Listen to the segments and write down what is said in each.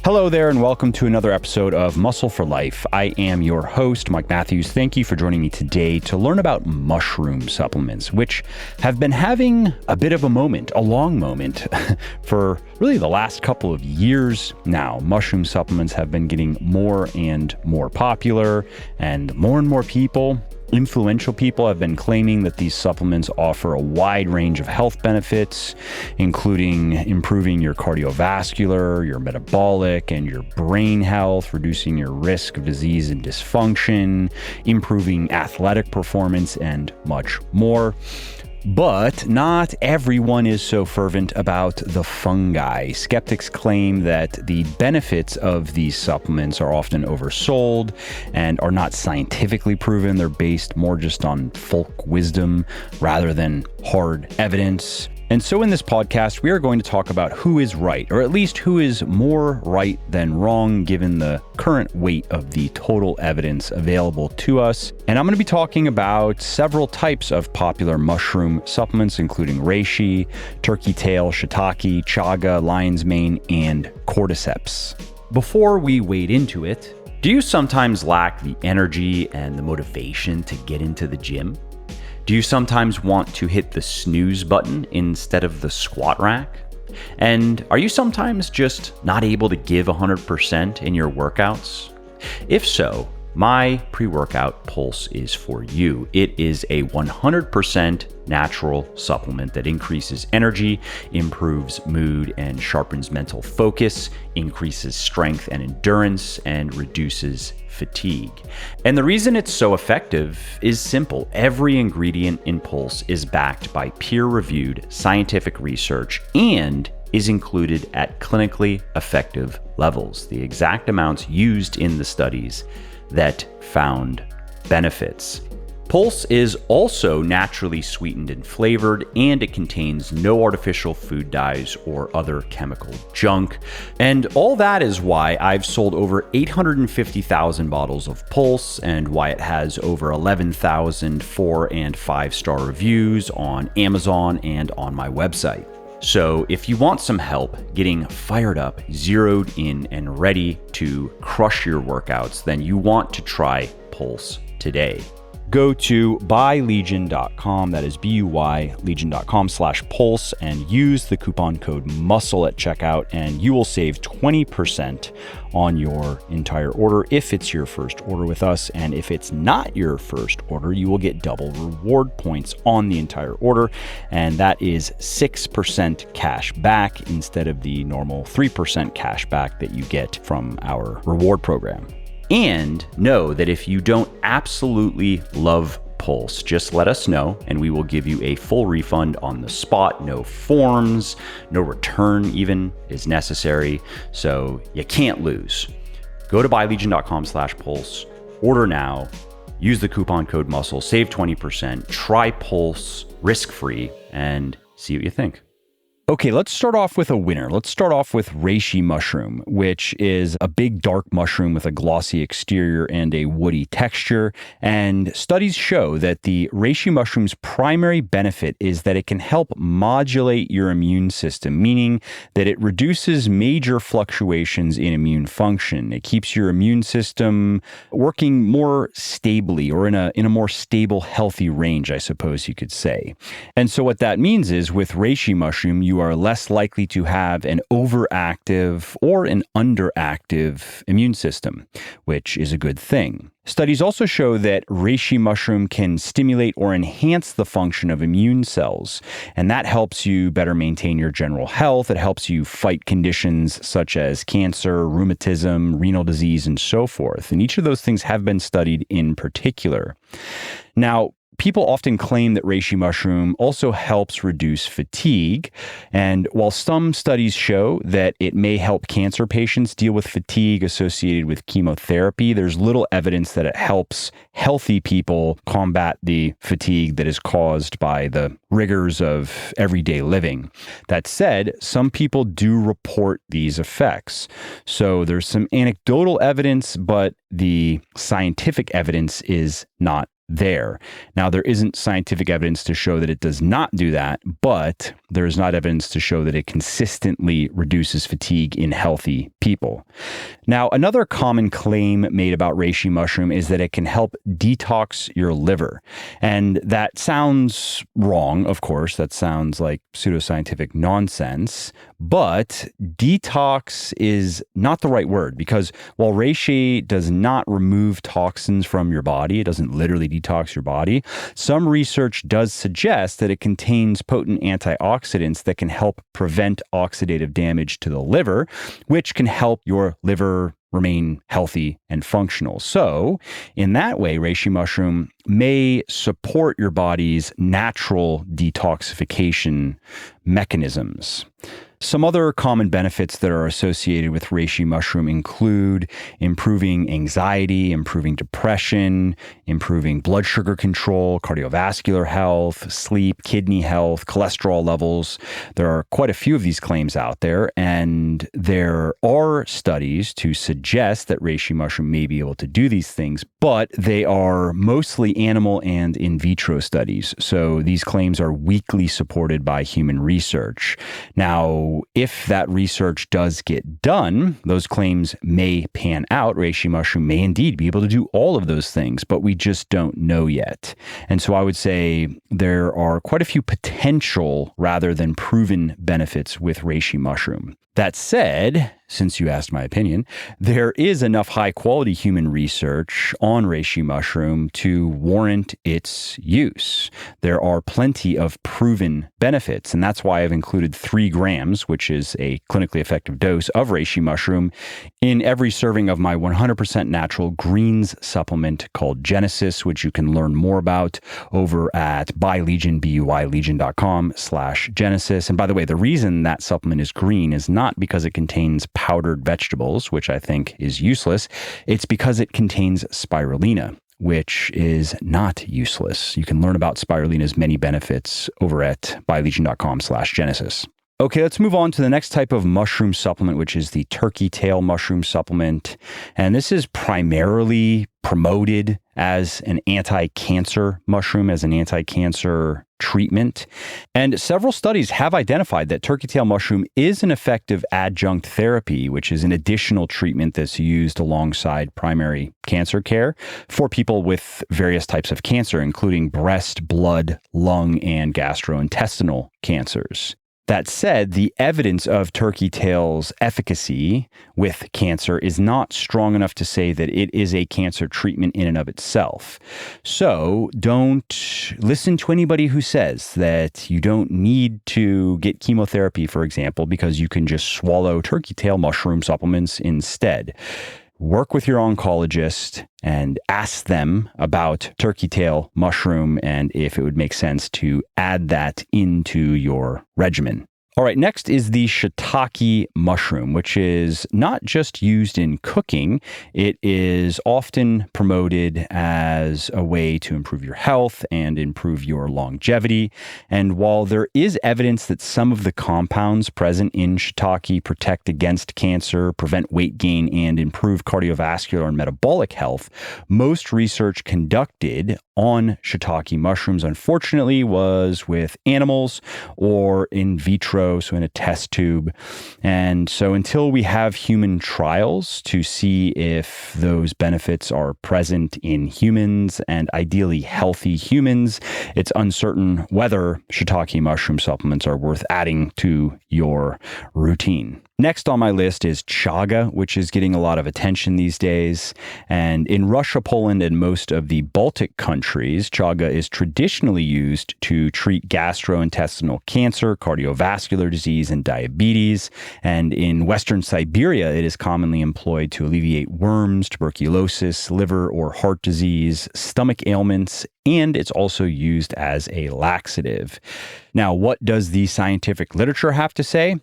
Hello there, and welcome to another episode of Muscle for Life. I am your host, Mike Matthews. Thank you for joining me today to learn about mushroom supplements, which have been having a bit of a moment, a long moment, for really the last couple of years now. Mushroom supplements have been getting more and more popular, and more people, influential people, have been claiming that these supplements offer a wide range of health benefits, including improving your cardiovascular, your metabolic, and your brain health, reducing your risk of disease and dysfunction, improving athletic performance, and much more. But not everyone is so fervent about the fungi. Skeptics claim that the benefits of these supplements are often oversold and are not scientifically proven. They're based more just on folk wisdom rather than hard evidence. And so in this podcast, we are going to talk about who is right, or at least who is more right than wrong, given the current weight of the total evidence available to us. And I'm going to be talking about several types of popular mushroom supplements, including reishi, turkey tail, shiitake, chaga, lion's mane, and cordyceps. Before we wade into it, do you sometimes lack the energy and the motivation to get into the gym? Do you sometimes want to hit the snooze button instead of the squat rack? And are you sometimes just not able to give 100% in your workouts? If so, my pre-workout Pulse is for you. It is a 100% natural supplement that increases energy, improves mood, and sharpens mental focus, increases strength and endurance, and reduces fatigue. And the reason it's so effective is simple. Every ingredient in Pulse is backed by peer-reviewed scientific research and is included at clinically effective levels, the exact amounts used in the studies that found benefits. Pulse is also naturally sweetened and flavored, and it contains no artificial food dyes or other chemical junk. And all that is why I've sold over 850,000 bottles of Pulse, and why it has over 11,000 4- and 5-star reviews on Amazon and on my website. So if you want some help getting fired up, zeroed in, and ready to crush your workouts, then you want to try Pulse today. Go to buylegion.com, that is BUY, legion.com/pulse, and use the coupon code MUSCLE at checkout, and you will save 20% on your entire order if it's your first order with us. And if it's not your first order, you will get double reward points on the entire order, and that is 6% cash back instead of the normal 3% cash back that you get from our reward program. And know that if you don't absolutely love Pulse, just let us know and we will give you a full refund on the spot. No forms, no return even is necessary. So you can't lose. Go to buylegion.com/pulse, order now, use the coupon code MUSCLE, save 20%, try Pulse risk-free, and see what you think. Okay, let's start off with a winner. Let's start off with reishi mushroom, which is a big dark mushroom with a glossy exterior and a woody texture. And studies show that the reishi mushroom's primary benefit is that it can help modulate your immune system, meaning that it reduces major fluctuations in immune function. It keeps your immune system working more stably, or in a more stable, healthy range, I suppose you could say. And so what that means is with reishi mushroom, you are less likely to have an overactive or an underactive immune system, which is a good thing. Studies also show that reishi mushroom can stimulate or enhance the function of immune cells, and that helps you better maintain your general health. It helps you fight conditions such as cancer, rheumatism, renal disease, and so forth. And each of those things have been studied in particular. Now, people often claim that reishi mushroom also helps reduce fatigue. And while some studies show that it may help cancer patients deal with fatigue associated with chemotherapy, there's little evidence that it helps healthy people combat the fatigue that is caused by the rigors of everyday living. That said, some people do report these effects. So there's some anecdotal evidence, but the scientific evidence is not there. Now, there isn't scientific evidence to show that it does not do that, but there is not evidence to show that it consistently reduces fatigue in healthy people. Now, another common claim made about reishi mushroom is that it can help detox your liver. And that sounds wrong, of course. That sounds like pseudoscientific nonsense. But detox is not the right word, because while reishi does not remove toxins from your body, it doesn't literally detox your body, some research does suggest that it contains potent antioxidants that can help prevent oxidative damage to the liver, which can help your liver remain healthy and functional. So, in that way, reishi mushroom may support your body's natural detoxification mechanisms. Some other common benefits that are associated with reishi mushroom include improving anxiety, improving depression, improving blood sugar control, cardiovascular health, sleep, kidney health, cholesterol levels. There are quite a few of these claims out there, and there are studies to suggest that reishi mushroom may be able to do these things, but they are mostly animal and in vitro studies. So these claims are weakly supported by human research. Now, if that research does get done, those claims may pan out. Reishi mushroom may indeed be able to do all of those things, but we just don't know yet. And so I would say there are quite a few potential rather than proven benefits with reishi mushroom. That said, since you asked my opinion, there is enough high-quality human research on reishi mushroom to warrant its use. There are plenty of proven benefits, and that's why I've included 3 grams, which is a clinically effective dose of reishi mushroom, in every serving of my 100% natural greens supplement called Genesis, which you can learn more about over at buylegion.com/Genesis. And by the way, the reason that supplement is green is not because it contains powdered vegetables, which I think is useless. It's because it contains spirulina, which is not useless. You can learn about spirulina's many benefits over at buylegion.com/Genesis. Okay, let's move on to the next type of mushroom supplement, which is the turkey tail mushroom supplement. And this is primarily promoted as an anti-cancer mushroom, as an anti-cancer treatment. And several studies have identified that turkey tail mushroom is an effective adjunct therapy, which is an additional treatment that's used alongside primary cancer care for people with various types of cancer, including breast, blood, lung, and gastrointestinal cancers. That said, the evidence of turkey tail's efficacy with cancer is not strong enough to say that it is a cancer treatment in and of itself. So don't listen to anybody who says that you don't need to get chemotherapy, for example, because you can just swallow turkey tail mushroom supplements instead. Work with your oncologist and ask them about turkey tail mushroom and if it would make sense to add that into your regimen. All right, next is the shiitake mushroom, which is not just used in cooking. It is often promoted as a way to improve your health and improve your longevity. And while there is evidence that some of the compounds present in shiitake protect against cancer, prevent weight gain, and improve cardiovascular and metabolic health, most research conducted on shiitake mushrooms, unfortunately, was with animals or in vitro, so in a test tube. And so until we have human trials to see if those benefits are present in humans, and ideally healthy humans, it's uncertain whether shiitake mushroom supplements are worth adding to your routine. Next on my list is chaga, which is getting a lot of attention these days. And in Russia, Poland, and most of the Baltic countries, chaga is traditionally used to treat gastrointestinal cancer, cardiovascular disease, and diabetes. And in Western Siberia, it is commonly employed to alleviate worms, tuberculosis, liver or heart disease, stomach ailments, and it's also used as a laxative. Now, what does the scientific literature have to say?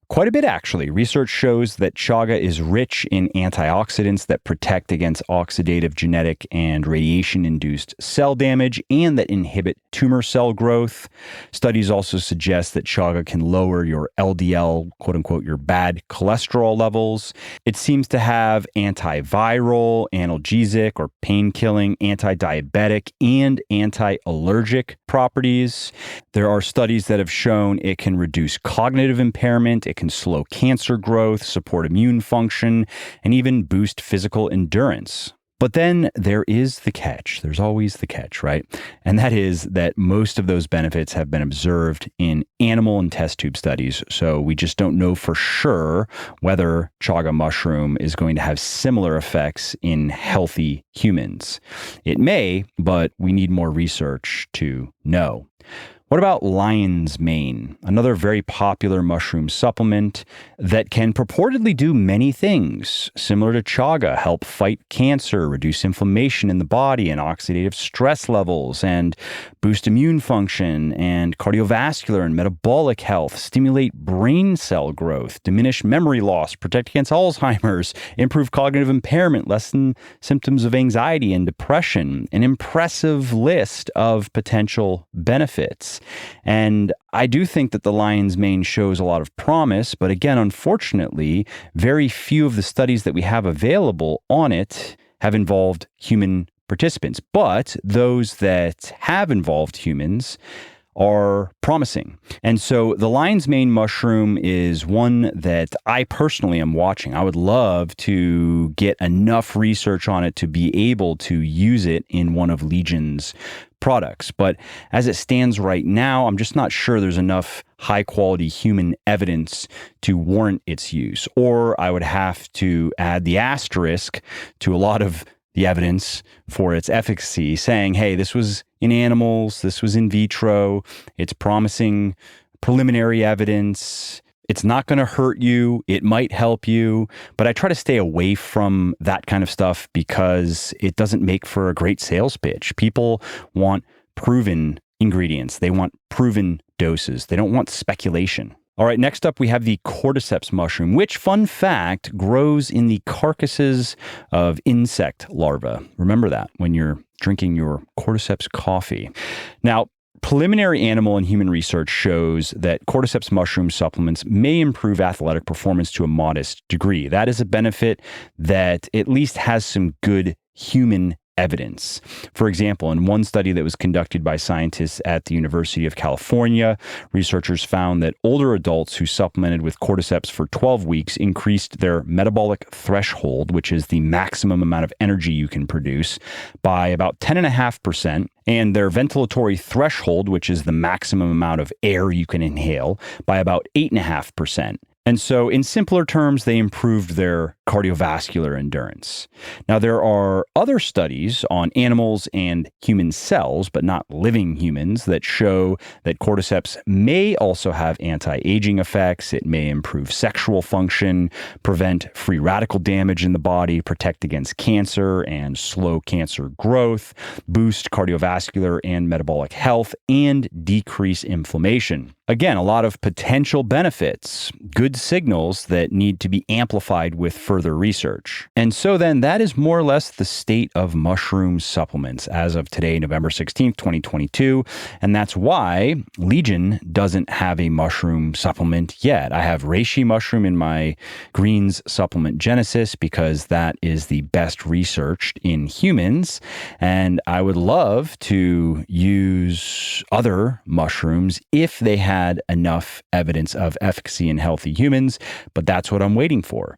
Quite a bit, actually. Research shows that chaga is rich in antioxidants that protect against oxidative, genetic, and radiation-induced cell damage and that inhibit tumor cell growth. Studies also suggest that chaga can lower your LDL, quote-unquote, your bad cholesterol levels. It seems to have antiviral, analgesic, or pain-killing, anti-diabetic, and anti-allergic properties. There are studies that have shown it can reduce cognitive impairment, it can slow cancer growth, support immune function, and even boost physical endurance. But then there is the catch. There's always the catch, right? And that is that most of those benefits have been observed in animal and test tube studies. So we just don't know for sure whether chaga mushroom is going to have similar effects in healthy humans. It may, but we need more research to know. What about lion's mane, another very popular mushroom supplement that can purportedly do many things, similar to chaga, help fight cancer, reduce inflammation in the body and oxidative stress levels, and boost immune function and cardiovascular and metabolic health, stimulate brain cell growth, diminish memory loss, protect against Alzheimer's, improve cognitive impairment, lessen symptoms of anxiety and depression, an impressive list of potential benefits. And I do think that the lion's mane shows a lot of promise, but again, unfortunately, very few of the studies that we have available on it have involved human participants. But those that have involved humans are promising. And so the lion's mane mushroom is one that I personally am watching. I would love to get enough research on it to be able to use it in one of Legion's products. But as it stands right now, I'm just not sure there's enough high quality human evidence to warrant its use. Or I would have to add the asterisk to a lot of the evidence for its efficacy, saying, hey, this was in animals, this was in vitro, it's promising preliminary evidence, it's not going to hurt you, it might help you, but I try to stay away from that kind of stuff because it doesn't make for a great sales pitch. People want proven ingredients, they want proven doses, they don't want speculation. All right, next up, we have the cordyceps mushroom, which, fun fact, grows in the carcasses of insect larvae. Remember that when you're drinking your cordyceps coffee. Now, preliminary animal and human research shows that cordyceps mushroom supplements may improve athletic performance to a modest degree. That is a benefit that at least has some good human evidence. For example, in one study that was conducted by scientists at the University of California, researchers found that older adults who supplemented with cordyceps for 12 weeks increased their metabolic threshold, which is the maximum amount of energy you can produce, by about 10.5%, and their ventilatory threshold, which is the maximum amount of air you can inhale, by about 8.5%. And so in simpler terms, they improved their cardiovascular endurance. Now, there are other studies on animals and human cells, but not living humans, that show that cordyceps may also have anti-aging effects. It may improve sexual function, prevent free radical damage in the body, protect against cancer and slow cancer growth, boost cardiovascular and metabolic health, and decrease inflammation. Again, a lot of potential benefits, good signals that need to be amplified with further research. And so then that is more or less the state of mushroom supplements as of today, November 16th, 2022. And that's why Legion doesn't have a mushroom supplement yet. I have reishi mushroom in my greens supplement Genesis because that is the best researched in humans. And I would love to use other mushrooms if they had enough evidence of efficacy in healthy humans, but that's what I'm waiting for.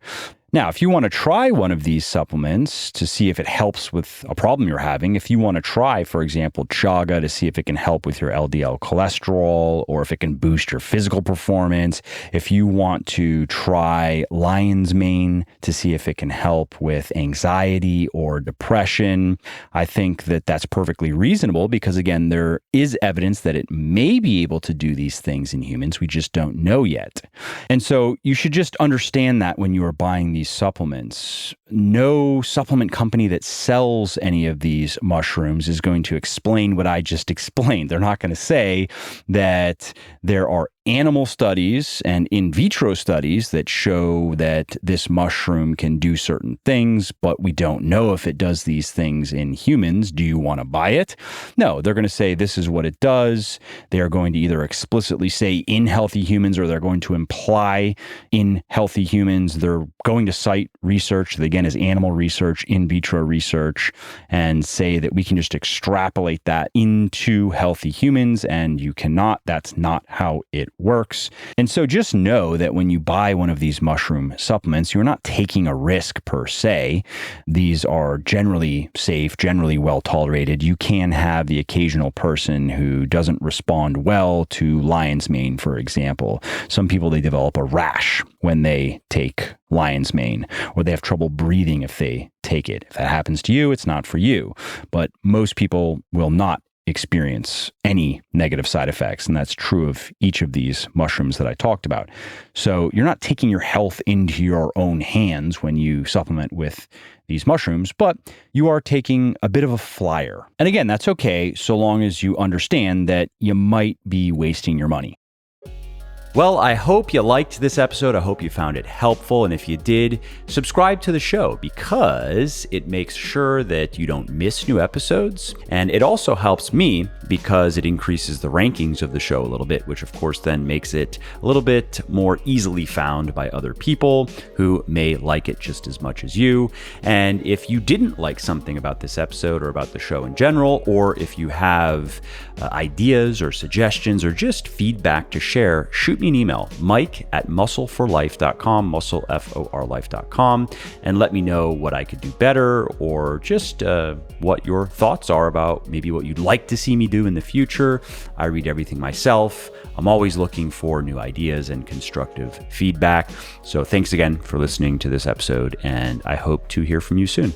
Now, if you want to try one of these supplements to see if it helps with a problem you're having, if you want to try, for example, chaga to see if it can help with your LDL cholesterol or if it can boost your physical performance, if you want to try lion's mane to see if it can help with anxiety or depression, I think that that's perfectly reasonable because, again, there is evidence that it may be able to do these things in humans. We just don't know yet. And so you should just understand that when you are buying these supplements. No supplement company that sells any of these mushrooms is going to explain what I just explained. They're not going to say that there are animal studies and in vitro studies that show that this mushroom can do certain things, but we don't know if it does these things in humans. Do you want to buy it? No, they're going to say this is what it does. They are going to either explicitly say in healthy humans, or they're going to imply in healthy humans. They're going to cite research that, again, is animal research, in vitro research, and say that we can just extrapolate that into healthy humans, and you cannot. That's not how it works. And so just know that when you buy one of these mushroom supplements, you're not taking a risk per se. These are generally safe, generally well tolerated. You can have the occasional person who doesn't respond well to lion's mane, for example. Some people, they develop a rash when they take lion's mane, or they have trouble breathing if they take it. If that happens to you, it's not for you. But most people will not experience any negative side effects. And that's true of each of these mushrooms that I talked about. So you're not taking your health into your own hands when you supplement with these mushrooms, but you are taking a bit of a flyer. And again, that's okay, so long as you understand that you might be wasting your money. Well, I hope you liked this episode. I hope you found it helpful. And if you did, subscribe to the show, because it makes sure that you don't miss new episodes. And it also helps me because it increases the rankings of the show a little bit, which of course then makes it a little bit more easily found by other people who may like it just as much as you. And if you didn't like something about this episode or about the show in general, or if you have ideas or suggestions or just feedback to share, shoot me an email, mike@muscleforlife.com, muscleforlife.com, and let me know what I could do better, or just what your thoughts are about maybe what you'd like to see me do in the future. I read everything myself. I'm always looking for new ideas and constructive feedback. So thanks again for listening to this episode, and I hope to hear from you soon.